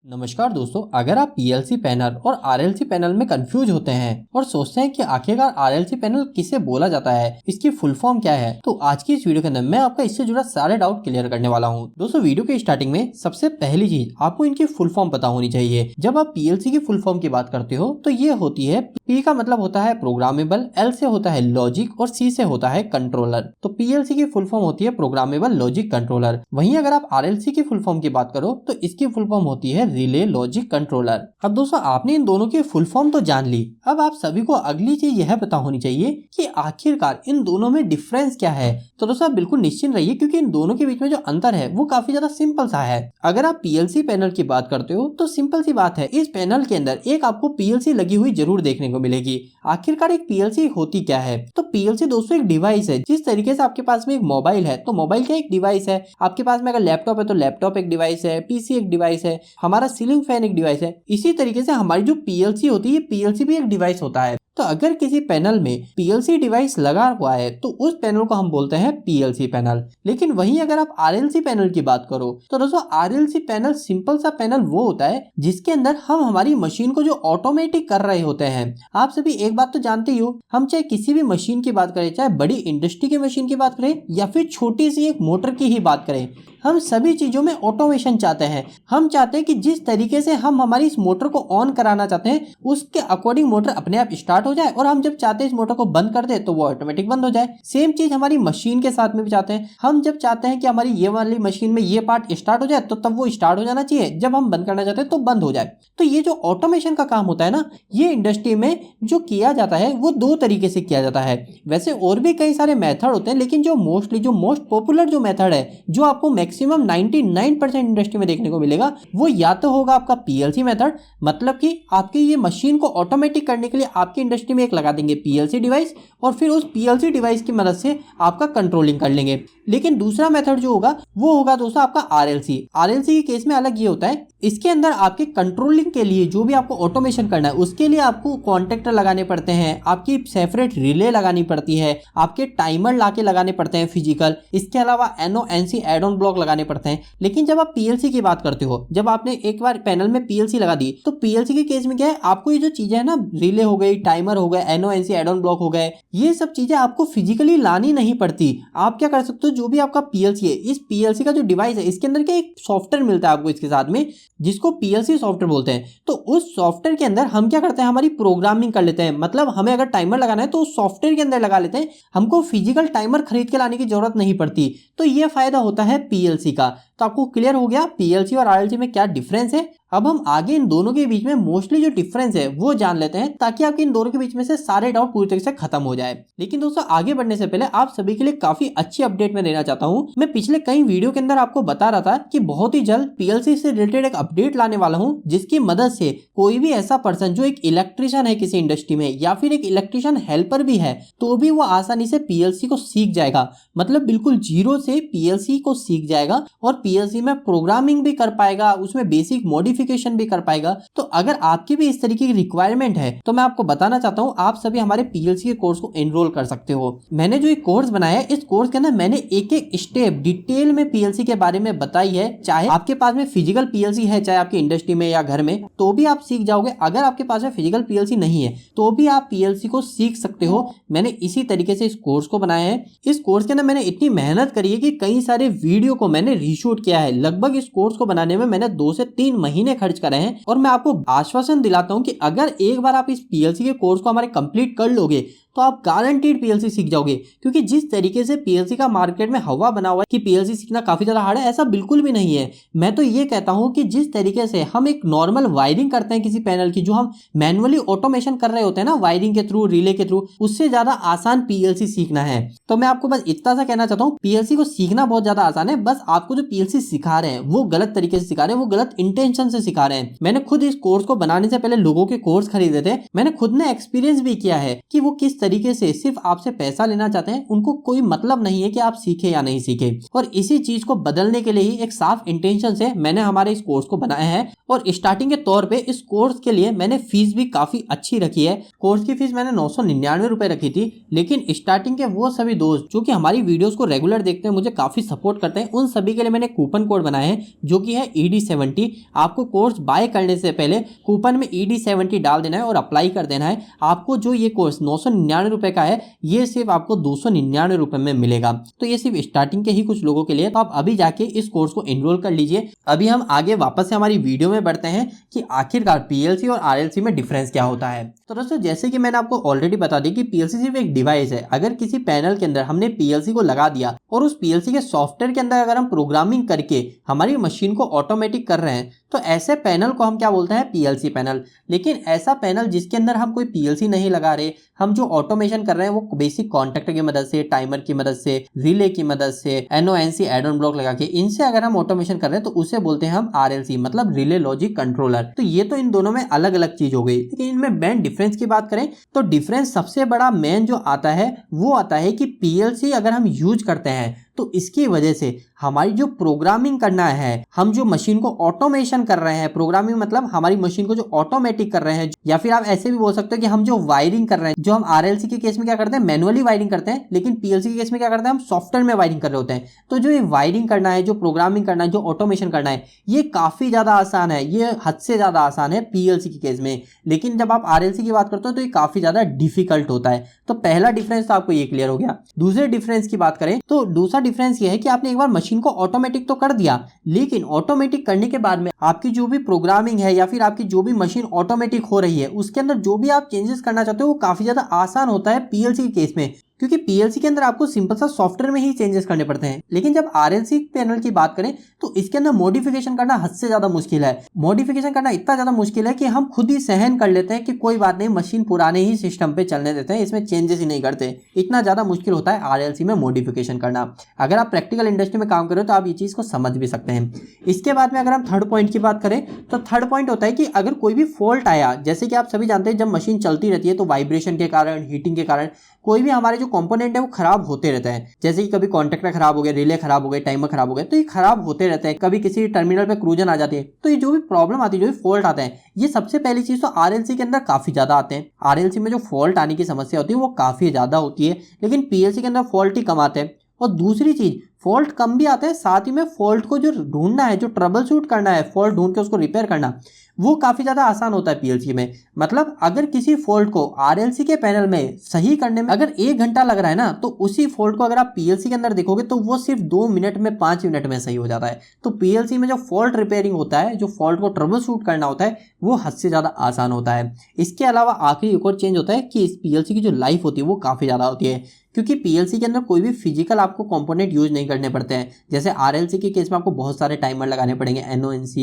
नमस्कार दोस्तों, अगर आप पीएलसी पैनल और आरएलसी पैनल में कंफ्यूज होते हैं और सोचते हैं कि आखिरकार आरएलसी पैनल किसे बोला जाता है, इसकी फुल फॉर्म क्या है, तो आज की इस वीडियो के अंदर मैं आपका इससे जुड़ा सारे डाउट क्लियर करने वाला हूं। दोस्तों, वीडियो के स्टार्टिंग में सबसे पहली चीज आपको इनकी फुल फॉर्म पता होनी चाहिए। जब आप पीएलसी की फुल फॉर्म की बात करते हो तो ये होती है, पी का मतलब होता है प्रोग्रामेबल, एल से होता है लॉजिक और सी से होता है कंट्रोलर। तो पीएलसी की फुल फॉर्म होती है प्रोग्रामेबल लॉजिक कंट्रोलर। वहीं अगर आप आरएलसी की फुल फॉर्म की बात करो तो इसकी फुल फॉर्म होती है रिले लॉजिक कंट्रोलर। अब दोस्तों, आपने इन दोनों की फुल फॉर्म तो जान ली। अब आप सभी को अगली चीज यह पता होनी चाहिए कि आखिरकार इन दोनों में डिफरेंस क्या है। तो दोस्तों, आप बिल्कुल निश्चिंत रहिए क्योंकि इन दोनों के बीच में जो अंतर है वो काफी ज्यादा सिंपल सा है। अगर आप पीएलसी पैनल की बात करते हो तो सिंपल सी बात है, इस पैनल के अंदर एक आपको पीएलसी लगी हुई जरूर देखने को मिलेगी। आखिरकार एक पीएलसी होती क्या है? तो पीएलसी दोस्तों एक डिवाइस है। जिस तरीके से आपके पास में एक मोबाइल है तो मोबाइल क्या एक डिवाइस है, आपके पास में अगर लैपटॉप है तो लैपटॉप एक डिवाइस है, पीसी एक डिवाइस है, हमारा सीलिंग फैन एक डिवाइस है। इसी तरीके से हमारी जो पीएलसी होती है, पीएलसी भी एक डिवाइस होता है। तो अगर किसी पैनल में पीएलसी डिवाइस लगा हुआ है तो उस पैनल को हम बोलते हैं पीएलसी पैनल। लेकिन वहीं अगर आप आरएलसी पैनल की बात करो तो दोस्तों, आरएलसी पैनल सिंपल सा पैनल वो होता है जिसके अंदर हम हमारी मशीन को जो ऑटोमेटिक कर रहे होते हैं। आप सभी एक बात तो जानते ही हो, हम चाहे किसी भी मशीन की बात करें, चाहे बड़ी इंडस्ट्री की मशीन की बात करें या फिर छोटी सी एक मोटर की ही बात करें, हम सभी चीजों में ऑटोमेशन चाहते हैं। हम चाहते हैं कि जिस तरीके से हम हमारी इस मोटर को ऑन कराना चाहते हैं उसके अकॉर्डिंग मोटर अपने आप स्टार्ट हो जाए, और हम जब चाहते हैं इस मोटर को बंद कर दे तो वो ऑटोमेटिक बंद हो जाए। सेम चीज हमारी मशीन के साथ में भी चाहते हैं। हम जब चाहते हैं कि हमारी ये वाली मशीन में ये पार्ट स्टार्ट हो जाए तो तब वो स्टार्ट हो जाना चाहिए, जब हम बंद करना चाहते हैं तो बंद हो जाए। तो ये जो ऑटोमेशन का काम होता है ना, ये इंडस्ट्री में जो किया जाता है वो दो तरीके से किया जाता है। वैसे और भी कई सारे मेथड होते हैं, लेकिन जो मोस्ट पॉपुलर जो मेथड है, जो आपको मैक्सिमम 99% इंडस्ट्री में देखने को मिलेगा, वो या तो होगा आपका पीएलसी मेथड। मतलब कि आपकी ये मशीन को ऑटोमेटिक करने के लिए आपकी इंडस्ट्री में एक लगा देंगे पीएलसी डिवाइस, और फिर उस पीएलसी डिवाइस की मदद से आपका कंट्रोलिंग कर लेंगे। लेकिन दूसरा मेथड जो होगा वो होगा दोस्तों आपका आरएलसी। आरएलसी के केस में अलग ये होता है, इसके अंदर आपके कंट्रोलिंग के लिए जो भी आपको ऑटोमेशन करना है उसके लिए आपको कॉन्टेक्टर लगाने पड़ते हैं, आपकी सेपरेट रिले लगानी पड़ती है, आपके टाइमर लाके लगाने पड़ते हैं फिजिकल। इसके अलावा एनओएनसी एड ऑन ब्लॉक लगाने पड़ते हैं। लेकिन जब आप पीएलसी की बात करते हो, जब आपने एक बार पैनल में पीएलसी लगा दी तो पीएलसी के केस में क्या है, आपको ये जो चीजें है ना, रिले हो गई, टाइमर हो गए, एनओएनसी एड ऑन ब्लॉक हो गए, ये सब चीजें आपको फिजिकली लानी नहीं पड़ती। आप क्या कर सकते हो, जो भी आपका पीएलसी है, इस पीएलसी का जो डिवाइस है इसके अंदर क्या एक सॉफ्टवेयर मिलता है आपको इसके साथ में, जिसको पीएलसी सॉफ्टवेयर बोलते हैं। तो उस सॉफ्टवेयर के अंदर हम क्या करते हैं, हमारी प्रोग्रामिंग कर लेते हैं। मतलब हमें अगर टाइमर लगाना है तो उस सॉफ्टवेयर के अंदर लगा लेते हैं, हमको फिजिकल टाइमर खरीद के लाने की जरूरत नहीं पड़ती। तो ये फायदा होता है पीएलसी का। तो आपको क्लियर हो गया पीएलसी और आरएलसी में क्या डिफरेंस है। अब हम आगे इन दोनों के बीच में मोस्टली जो डिफरेंस है वो जान लेते हैं, ताकि आपके इन दोनों के बीच में से सारे डाउट पूरी तरीके से खत्म हो जाए। लेकिन दोस्तों, आगे बढ़ने से पहले आप सभी के लिए काफी अच्छी अपडेट मैं देना चाहता हूं। मैं पिछले कई वीडियो के अंदर आपको बता रहा था कि बहुत ही जल्द पीएलसी से रिलेटेड एक अपडेट लाने वाला हूं, जिसकी मदद से कोई भी ऐसा पर्सन जो एक इलेक्ट्रिशियन है किसी इंडस्ट्री में, या फिर एक इलेक्ट्रिशियन हेल्पर भी है, तो भी वो आसानी से पीएलसी को सीख जाएगा। मतलब बिल्कुल जीरो से पीएलसी को सीख जाएगा और पीएलसी में प्रोग्रामिंग भी कर पाएगा, उसमें बेसिक मॉडिफिकेशन भी कर पाएगा। तो अगर आपकी भी इस तरीके की रिक्वायरमेंट है तो मैं आपको बताना चाहता हूं, आप सभी हमारे पीएलसी के कोर्स को एनरोल कर सकते हो। मैंने जो एक कोर्स बनाया है, इस कोर्स के अंदर मैंने एक एक स्टेप डिटेल में पीएलसी के बारे में बताई है। चाहे आपके पास में फिजिकल पीएलसी है, चाहे आपकी इंडस्ट्री में या घर में, तो भी आप सीख जाओगे। अगर आपके पास में फिजिकल पीएलसी नहीं है तो भी आप पीएलसी को सीख सकते हो। मैंने इसी तरीके से इस कोर्स को बनाया है। इस कोर्स के अंदर मैंने इतनी मेहनत करी है कि कई सारे वीडियो को मैंने रीशूट किया है। लगभग इस कोर्स को बनाने में मैंने 2 से 3 महीने खर्च करे हैं, और मैं आपको आश्वासन दिलाता हूं कि अगर एक बार आप इस पीएलसी के कोर्स को हमारे कंप्लीट कर लोगे तो आप गारंटीड पीएलसी सीख जाओगे। क्योंकि जिस तरीके से पीएलसी का मार्केट में हवा बना हुआ है कि पीएलसी सीखना काफी ज्यादा हार्ड है, ऐसा बिल्कुल भी नहीं है। मैं तो ये कहता हूं कि जिस तरीके से हम एक नॉर्मल वायरिंग करते हैं किसी पैनल की, जो हम मैनुअली ऑटोमेशन कर रहे होते हैं ना वायरिंग के थ्रू, रिले के थ्रू, उससे ज्यादा आसान पीएलसी सीखना है। तो मैं आपको बस इतना सा कहना चाहता हूँ, पीएलसी को सीखना बहुत ज्यादा आसान है। बस आपको जो पीएलसी सिखा रहे हैं वो गलत तरीके से सिखा रहे हैं, वो गलत इंटेंशन से सिखा रहे हैं। मैंने खुद इस कोर्स को बनाने से पहले लोगों के कोर्स खरीदे थे। मैंने खुद ने एक्सपीरियंस भी किया है कि वो किस तरीके से सिर्फ आपसे पैसा लेना चाहते हैं, उनको कोई मतलब नहीं है कि आप सीखे या नहीं सीखे। और इसी चीज को बदलने के लिए ही एक साफ इंटेंशन से मैंने हमारे इस कोर्स को बनाया है। और स्टार्टिंग के तौर पे इस कोर्स के लिए मैंने फीस भी काफी अच्छी रखी है। कोर्स की फीस मैंने 999 रुपए रखी थी, लेकिन स्टार्टिंग के वो सभी दोस्त जो कि हमारी वीडियोस को रेगुलर देखते हैं, मुझे काफी सपोर्ट करते हैं, उन सभी के लिए मैंने कूपन कोड बनाया है जो कि है ED70। आपको कोर्स बाय करने से पहले कूपन में ED70 डाल देना है और अप्लाई कर देना है। आपको जो ये कोर्स 999 रुपए का है, ये सिर्फ आपको 299 रुपए में मिलेगा। तो ये सिर्फ स्टार्टिंग के ही कुछ लोगों के लिए, तो आप अभी जाके इस कोर्स को एनरोल कर लीजिए। अभी हम आगे वापस से हमारी वीडियो में बढ़ते हैं कि आखिरकार PLC और RLC में डिफरेंस क्या होता है। तो दोस्तों, जैसे कि मैंने आपको ऑलरेडी बता दी कि PLC सिर्फ एक डिवाइस है। अगर किसी पैनल के अंदर हमने PLC को लगा दिया और उस PLC के सॉफ्टवेयर के अंदर अगर हम प्रोग्रामिंग करके हमारी मशीन को ऑटोमेटिक कर रहे हैं, तो ऐसे पैनल को हम क्या बोलते हैं? PLC panel. लेकिन ऐसा पैनल जिसके अंदर हम कोई PLC नहीं लगा रहे, हम जो ऑटोमेशन कर रहे हैं वो बेसिक कॉन्टैक्टर की मदद से, टाइमर की मदद से, रिले की मदद से, NONC एड ऑन ब्लॉक लगा के, इनसे अगर हम ऑटोमेशन कर रहे हैं तो उसे बोलते हैं हम RLC, मतलब रिले लॉजिक कंट्रोलर। तो ये तो इन दोनों में अलग अलग चीज हो गई। लेकिन इनमें मेन डिफरेंस की बात करें तो डिफरेंस सबसे बड़ा मेन जो आता है वो आता है कि PLC अगर हम यूज करते हैं तो इसकी वजह से हमारी जो प्रोग्रामिंग करना है, हम जो मशीन को ऑटोमेशन कर रहे हैं, प्रोग्रामिंग मतलब हमारी मशीन को जो ऑटोमेटिक कर रहे हैं, या फिर आप ऐसे भी बोल सकते हो कि हम जो वायरिंग कर रहे हैं, जो हम RLC के केस में क्या करते हैं, मैनुअली वायरिंग करते हैं, लेकिन PLC के केस में क्या करते हैं, हम सॉफ्टवेयर में वायरिंग कर रहे होते हैं। तो जो ये वायरिंग करना है, जो प्रोग्रामिंग करना है, जो ऑटोमेशन करना है, ये काफी ज्यादा आसान है, ये हद से ज्यादा आसान है PLC के केस में। लेकिन जब आप RLC की बात करते हो तो ये काफी ज्यादा डिफिकल्ट होता है। तो पहला डिफरेंस तो आपको ये क्लियर हो गया। दूसरे डिफरेंस की बात करें तो दूसरा डिफरेंस ये है कि आपने एक बार मशीन को ऑटोमेटिक तो कर दिया, लेकिन ऑटोमेटिक करने के बाद में आपकी जो भी प्रोग्रामिंग है या फिर आपकी जो भी मशीन ऑटोमेटिक हो रही है, उसके अंदर जो भी आप चेंजेस करना चाहते हो वो काफी ज्यादा आसान होता है PLC के केस में, क्योंकि PLC के अंदर आपको सिंपल सा सॉफ्टवेयर में ही चेंजेस करने पड़ते हैं। लेकिन जब RLC पैनल की बात करें तो इसके अंदर मॉडिफिकेशन करना हद से ज्यादा मुश्किल है। मॉडिफिकेशन करना इतना ज्यादा मुश्किल है कि हम खुद ही सहन कर लेते हैं कि कोई बात नहीं, मशीन पुराने ही सिस्टम पे चलने देते हैं, इसमें चेंजेस ही नहीं करते। इतना ज्यादा मुश्किल होता है RLC में मॉडिफिकेशन करना। अगर आप प्रैक्टिकल इंडस्ट्री में काम कर रहे हो तो आप ये चीज को समझ भी सकते हैं। इसके बाद में अगर हम थर्ड पॉइंट की बात करें तो थर्ड पॉइंट होता है कि अगर कोई भी फॉल्ट आया, जैसे कि आप सभी जानते हैं जब मशीन चलती रहती है तो वाइब्रेशन के कारण, हीटिंग के कारण कोई भी हमारे जो कंपोनेंट है वो खराब होते रहते हैं। जैसे कि कभी कॉन्टैक्टर खराब हो गए, रिले खराब हो गए, टाइमर खराब हो गए, तो ये खराब होते रहते हैं। कभी किसी टर्मिनल पे क्रूजन आ जाती है, तो ये जो भी प्रॉब्लम आती है, जो भी फॉल्ट आता है, ये सबसे पहली चीज तो RLC के अंदर काफी ज्यादा आते हैं। RLC में जो फॉल्ट आने की समस्या होती है वो काफी ज्यादा होती है, लेकिन PLC के अंदर फॉल्ट ही कम आते हैं। और दूसरी चीज, फॉल्ट कम भी आता है, साथ ही में फॉल्ट को जो ढूंढना है, जो ट्रबल शूट करना है, फॉल्ट ढूंढ के उसको रिपेयर करना, वो काफी ज्यादा आसान होता है PLC में। मतलब अगर किसी फॉल्ट को RLC के पैनल में सही करने में अगर 1 घंटा लग रहा है ना, तो उसी फॉल्ट को अगर आप PLC के अंदर देखोगे तो वो सिर्फ 2 मिनट में, 5 मिनट में सही हो जाता है। तो PLC में जो फॉल्ट रिपेयरिंग होता है, जो फॉल्ट को ट्रबल शूट करना होता है, वो हद से ज्यादा आसान होता है। इसके अलावा आखिरी एक और चेंज होता है कि इस PLC की जो लाइफ होती है वो काफी ज्यादा होती है, क्योंकि PLC के अंदर कोई भी फिजिकल आपको कंपोनेंट यूज नहीं करने पड़ते हैं। जैसे RLC के केस में आपको बहुत सारे टाइमर लगाने पड़ेंगे, NONC,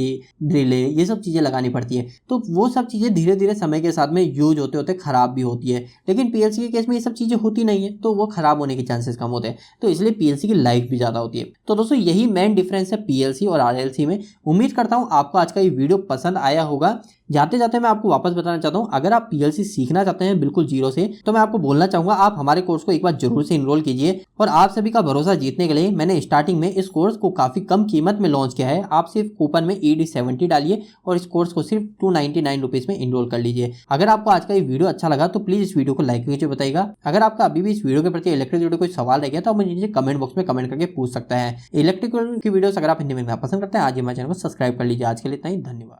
रिले, ये सब चीजें लगानी पड़ती है। तो वो सब चीजें धीरे धीरे समय के साथ में यूज होते होते खराब भी होती है। लेकिन PLC के केस में ये सब चीजें होती नहीं है, तो वो खराब होने के चांसेस कम होते हैं। तो इसलिए PLC की लाइफ भी ज्यादा होती है। तो दोस्तों, यही मेन डिफरेंस है PLC और RLC में। उम्मीद करता हूँ आपको आज का ये वीडियो पसंद आया होगा। जाते जाते मैं आपको वापस बताना चाहता हूँ, अगर आप PLC सीखना चाहते हैं बिल्कुल जीरो से, तो मैं आपको बोलना चाहूंगा आप हमारे कोर्स को एक बार जरूर से इनरोल कीजिए। और आप सभी का भरोसा जीतने के लिए मैंने स्टार्टिंग में इस कोर्स को काफी कम कीमत में लॉन्च किया है। आप सिर्फ कूपन में ED70 डालिए और इस कोर्स को सिर्फ 299 रुपीज में इनरोल कर लीजिए। अगर आपको आज का ये वीडियो अच्छा लगा तो प्लीज इस वीडियो को लाइक करके बताइएगा। अगर आपका अभी भी इस वीडियो के प्रति इलेक्ट्रिक वीडियो कोई सवाल रह गया तो आप मुझे कमेंट बॉक्स में कमेंट करके पूछ सकते हैं। इलेक्ट्रिक की वीडियो अगर आप हिंदी में पसंद करते हैं, आज हमारे चैनल को सब्सक्राइब कर लीजिए। आज के लिए इतना ही, धन्यवाद।